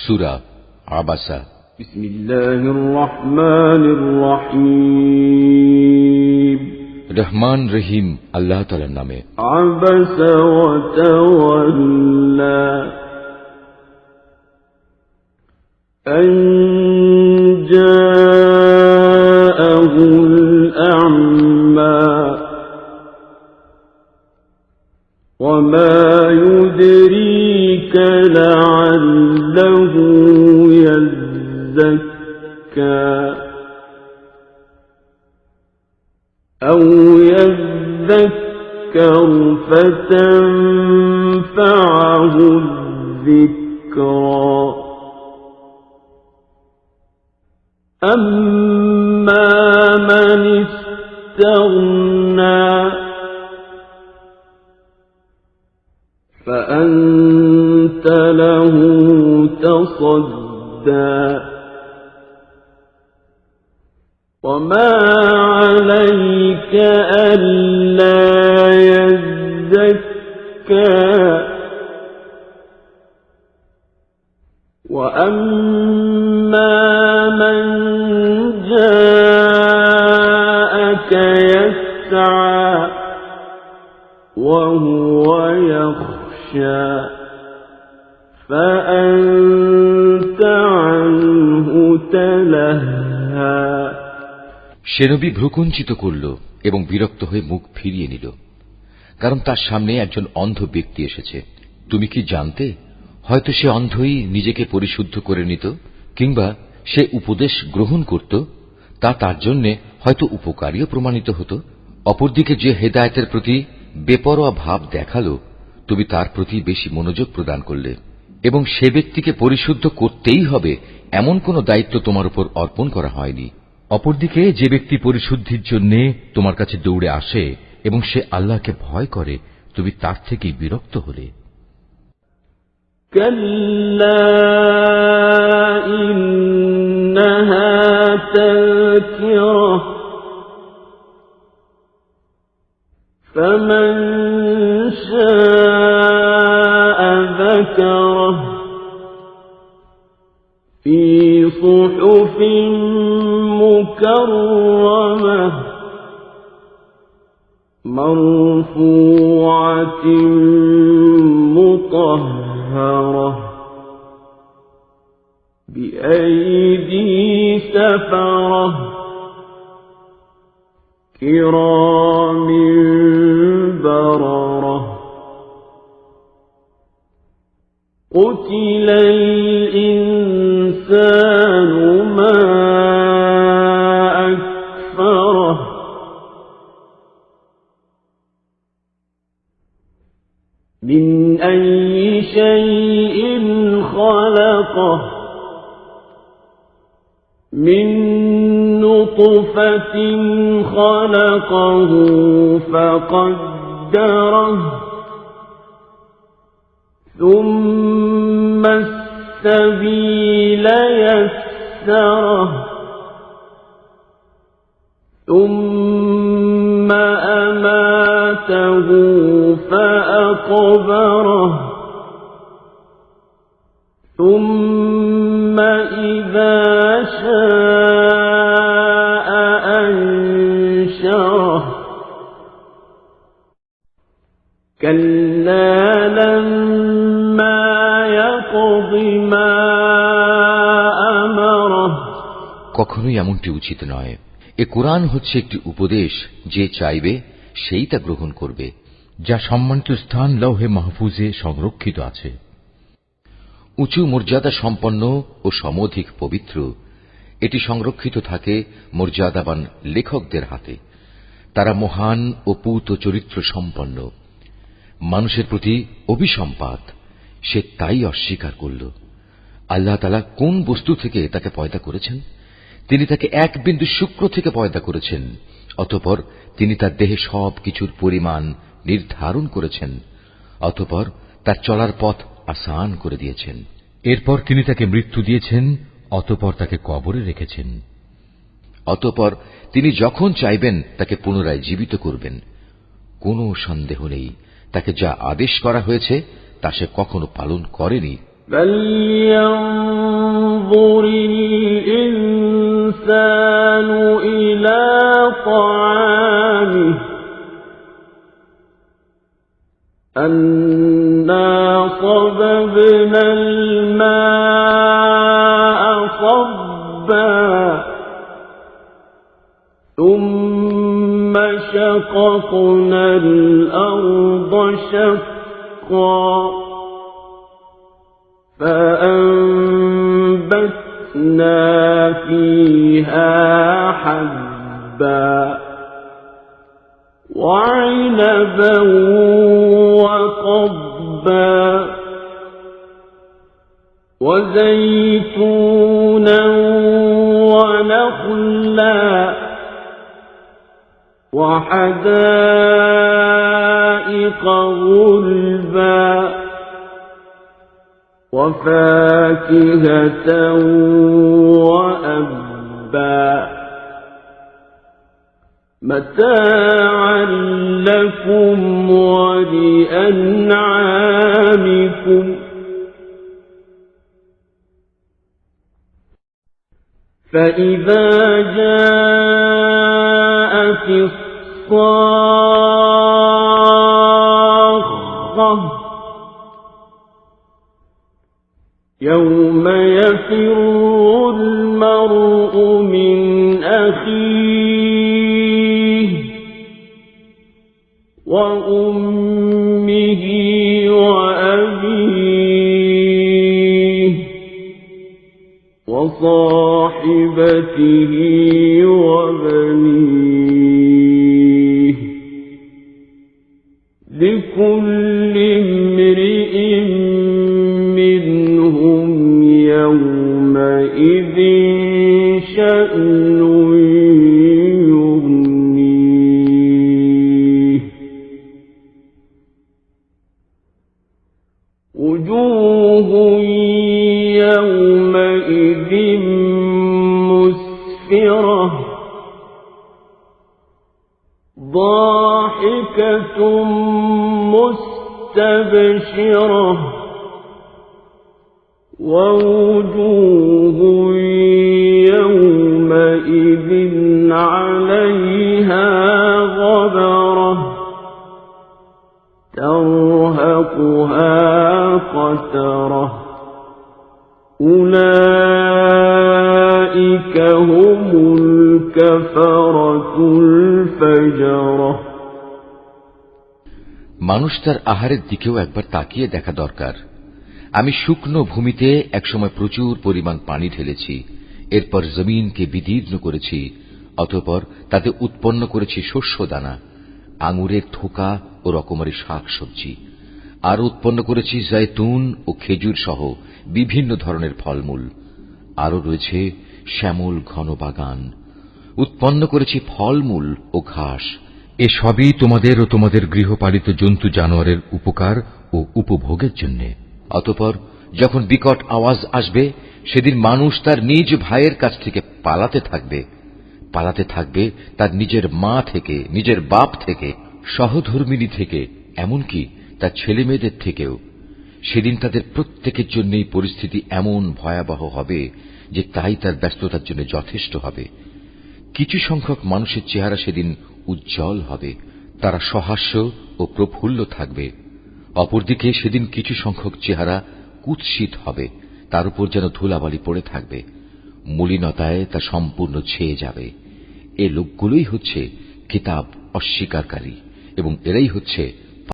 সূরা আবাসা। বিসমিল্লাহির রহমানির রহিম। রহমান রহিম আল্লাহ তাআলার নামে। আবাসা ওয়া তাওয়াল্লা আন জাআহুল আ'মা ওয়া মা ইউদরিকা লা'আল্লাহু ইয়াযাক্কা أو يذكر فتنفعه الذكرى أما من استغنى فأنت له تصدى وما عليك ألا يزكى وأما من جاءك يسعى وهو يخشى فأنت عنه تلهى। সে নবী ভ্রুকুঞ্চিত করল এবং বিরক্ত হয়ে মুখ ফিরিয়ে নিল, কারণ তার সামনে একজন অন্ধ ব্যক্তি এসেছে। তুমি কি জানতে হয়তো সে অন্ধই নিজেকে পরিশুদ্ধ করে নিত, কিংবা সে উপদেশ গ্রহণ করত, তা তার জন্য হয়তো উপকারীও প্রমাণিত হতো। অপরদিকে যে হেদায়েতের প্রতি বেপরোয়া ভাব দেখালো, তুমি তার প্রতি বেশি মনোযোগ প্রদান করলে, এবং সে ব্যক্তিকে পরিশুদ্ধ করতেই হবে এমন কোন দায়িত্ব তোমার উপর অর্পণ করা হয়নি। অপরদিকে যে ব্যক্তি পরিশুদ্ধির জন্য তোমার কাছে দৌড়ে আসে এবং সে আল্লাহকে ভয় করে, তুমি তার থেকেই বিরক্ত হলে। কাল্লা ইন্নাহা তাযকিরাহ ফামান শাআ যাকারাহ ফি সুহুফিন مكرمة مرفوعة مطهرة بأيدي سفرة كرام بررة قتل الإنسان ما أكفره من أي شيء خلقه من نطفة خلقه فقدره ثم السبيل يسره ثم أماته فأقبره ثم إذا شاء أنشره كلا لما يقض ما أمره। কখনোই এমনটি উচিত নয়। এ কোরআন হচ্ছে একটি উপদেশ, যে চাইবে সেই তা গ্রহণ করবে, যা সম্মানিত স্থান লৌহে মাহফুজে সংরক্ষিত আছে। উঁচু মর্যাদা সম্পন্ন ও সমধিক পবিত্র এটি সংরক্ষিত থাকে মর্যাদাবান লেখকদের হাতে। তারা মহান ও পূত চরিত্র সম্পন্ন। মানুষের প্রতি অভিসম্পাত সে তাই অস্বীকার করল। আল্লাহ তাআলা কোন বস্তু থেকে তাকে পয়দা করেছেন? তিনি তাকে এক বিন্দু শুক্র থেকে পয়দা করেছেন। অতঃপর তিনি তার দেহে সব কিছুর পরিমাণ নির্ধারণ করেছেন। অতঃপর তার চলার পথ আসান করে দিয়েছেন। এরপর তিনি তাকে মৃত্যু দিয়েছেন। অতঃপর তাকে কবরে রেখেছেন। অতঃপর তিনি যখন চাইবেন তাকে পুনরায় জীবিত করবেন। কোনো সন্দেহ নেই, তাকে যা আদেশ করা হয়েছে তা সে কখনো পালন করেনি। فلينظر الإنسان إلى طعامه أنا صببنا الماء صبا ثم شققنا الأرض شقا فأنبتنا فيها حبا وعنبا وقضبا وزيتونا ونخلا وحدائق غلبا وفاكهة وأبا متاعا لكم ولأنعامكم فإذا جاءت الصاخة يوم يفر المرء من أخيه وأمه وأبيه وصاحبته وبنيه لكل امرئ منهم يومئذ شأن يغنيه وجوه يومئذ مسفرة ضاحكة مستبشرة ووجوه يومئذ عليها غبرة ترهقها قترة أولئك هم الكفرة الفجرة মানুষ তার আহারের দিকেও একবার তাকিয়ে দেখা দরকার। আমি শুকনো ভূমিতে একসময় প্রচুর পরিমাণ পানি ঢেলেছি, এরপর জমিনকে বিদীর্ণ করেছি, অতঃপর তাতে উৎপন্ন করেছি শস্য দানা, আঙুরের থোকা ও রকমারি শাক সবজি, আর উৎপন্ন করেছি জৈতুন ও খেজুর সহ বিভিন্ন ধরনের ফলমূল। আরও রয়েছে শ্যামল ঘন বাগান, উৎপন্ন করেছি ফলমূল ও ঘাস। এসবই তোমাদের ও তোমাদের গৃহপালিত জন্তু জানোয়ারের উপকার ও উপভোগের জন্য। অতঃপর যখন বিকট আওয়াজ আসবে, সেদিন মানুষ তার নিজ ভাইয়ের কাছ থেকে পালাতে থাকবে তার নিজের মা থেকে, নিজের বাপ থেকে, সহধর্মিণী থেকে, এমনকি তার ছেলে মেয়েদের থেকেও। সেদিন তাদের প্রত্যেকের জন্যই পরিস্থিতি এমন ভয়াবহ হবে যে তাই তার ব্যস্ততার জন্য যথেষ্ট হবে। কিছু সংখ্যক মানুষের চেহারা সেদিন উজ্জ্বল হবে, তারা সহাস্য ও প্রফুল্ল থাকবে। অপরদিকে সেদিন কিছু সংখ্যক চেহারা কুৎসিত হবে, তার উপর যেন ধুলাবালি পড়ে থাকবে, মলিনতায় তা সম্পূর্ণ ছেয়ে যাবে। এ লোকগুলোই হচ্ছে কিতাব অস্বীকারী এবং এরাই হচ্ছে